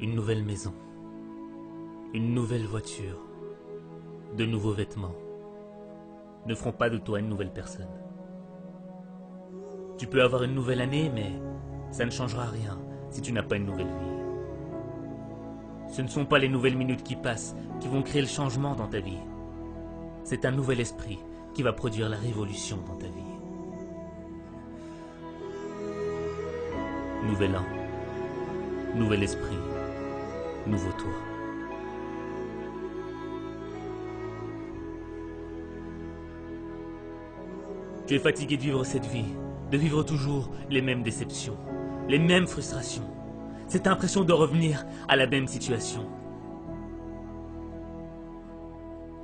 Une nouvelle maison, une nouvelle voiture, de nouveaux vêtements ne feront pas de toi une nouvelle personne. Tu peux avoir une nouvelle année, mais ça ne changera rien si tu n'as pas une nouvelle vie. Ce ne sont pas les nouvelles minutes qui passent qui vont créer le changement dans ta vie. C'est un nouvel esprit qui va produire la révolution dans ta vie. Nouvel an, nouvel esprit, nouveau toi. Tu es fatigué de vivre cette vie, de vivre toujours les mêmes déceptions, les mêmes frustrations. Cette impression de revenir à la même situation.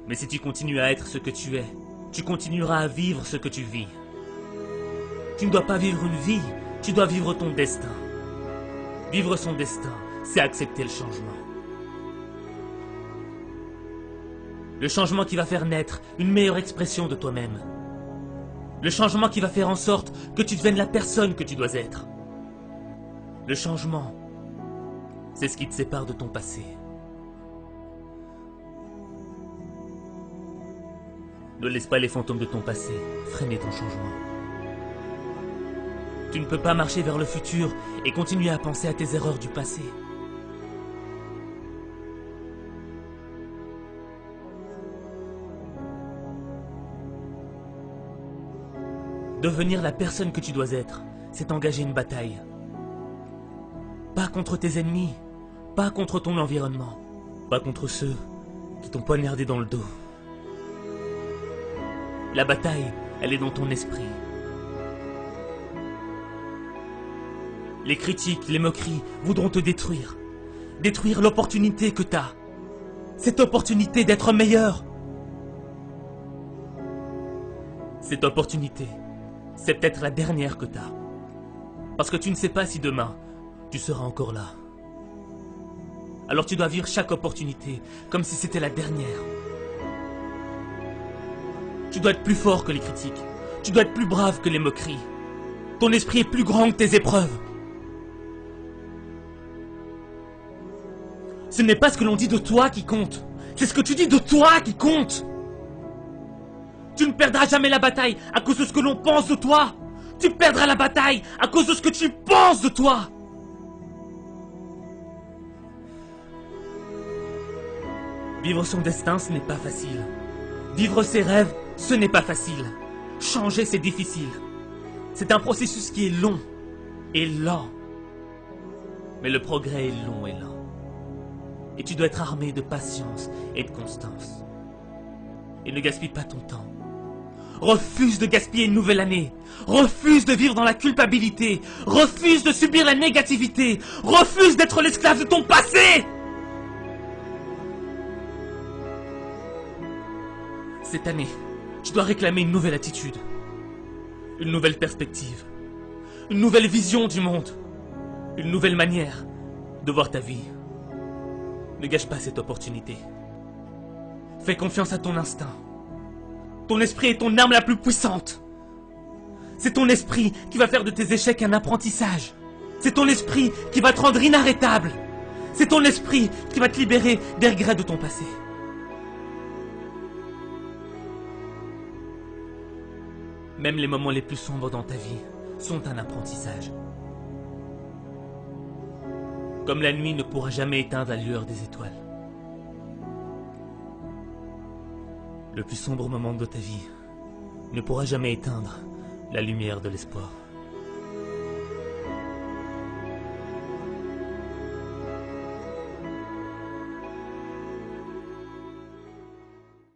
Mais si tu continues à être ce que tu es, tu continueras à vivre ce que tu vis. Tu ne dois pas vivre une vie, tu dois vivre ton destin. Vivre son destin, c'est accepter le changement. Le changement qui va faire naître une meilleure expression de toi-même. Le changement qui va faire en sorte que tu deviennes la personne que tu dois être. Le changement, c'est ce qui te sépare de ton passé. Ne laisse pas les fantômes de ton passé freiner ton changement. Tu ne peux pas marcher vers le futur et continuer à penser à tes erreurs du passé. Devenir la personne que tu dois être, c'est engager une bataille. Pas contre tes ennemis, pas contre ton environnement, pas contre ceux qui t'ont poignardé dans le dos. La bataille, elle est dans ton esprit. Les critiques, les moqueries voudront te détruire. Détruire l'opportunité que t'as. Cette opportunité d'être meilleur. Cette opportunité, c'est peut-être la dernière que t'as. Parce que tu ne sais pas si demain, tu seras encore là. Alors tu dois vivre chaque opportunité comme si c'était la dernière. Tu dois être plus fort que les critiques. Tu dois être plus brave que les moqueries. Ton esprit est plus grand que tes épreuves. Ce n'est pas ce que l'on dit de toi qui compte. C'est ce que tu dis de toi qui compte. Tu ne perdras jamais la bataille à cause de ce que l'on pense de toi. Tu perdras la bataille à cause de ce que tu penses de toi. Vivre son destin, ce n'est pas facile. Vivre ses rêves, ce n'est pas facile. Changer, c'est difficile. C'est un processus qui est long et lent. Mais le progrès est long et lent. Et tu dois être armé de patience et de constance. Et ne gaspille pas ton temps. Refuse de gaspiller une nouvelle année. Refuse de vivre dans la culpabilité. Refuse de subir la négativité. Refuse d'être l'esclave de ton passé. Cette année, tu dois réclamer une nouvelle attitude. Une nouvelle perspective. Une nouvelle vision du monde. Une nouvelle manière de voir ta vie. Ne gâche pas cette opportunité. Fais confiance à ton instinct. Ton esprit est ton arme la plus puissante. C'est ton esprit qui va faire de tes échecs un apprentissage. C'est ton esprit qui va te rendre inarrêtable. C'est ton esprit qui va te libérer des regrets de ton passé. Même les moments les plus sombres dans ta vie sont un apprentissage. Comme la nuit ne pourra jamais éteindre la lueur des étoiles. Le plus sombre moment de ta vie ne pourra jamais éteindre la lumière de l'espoir.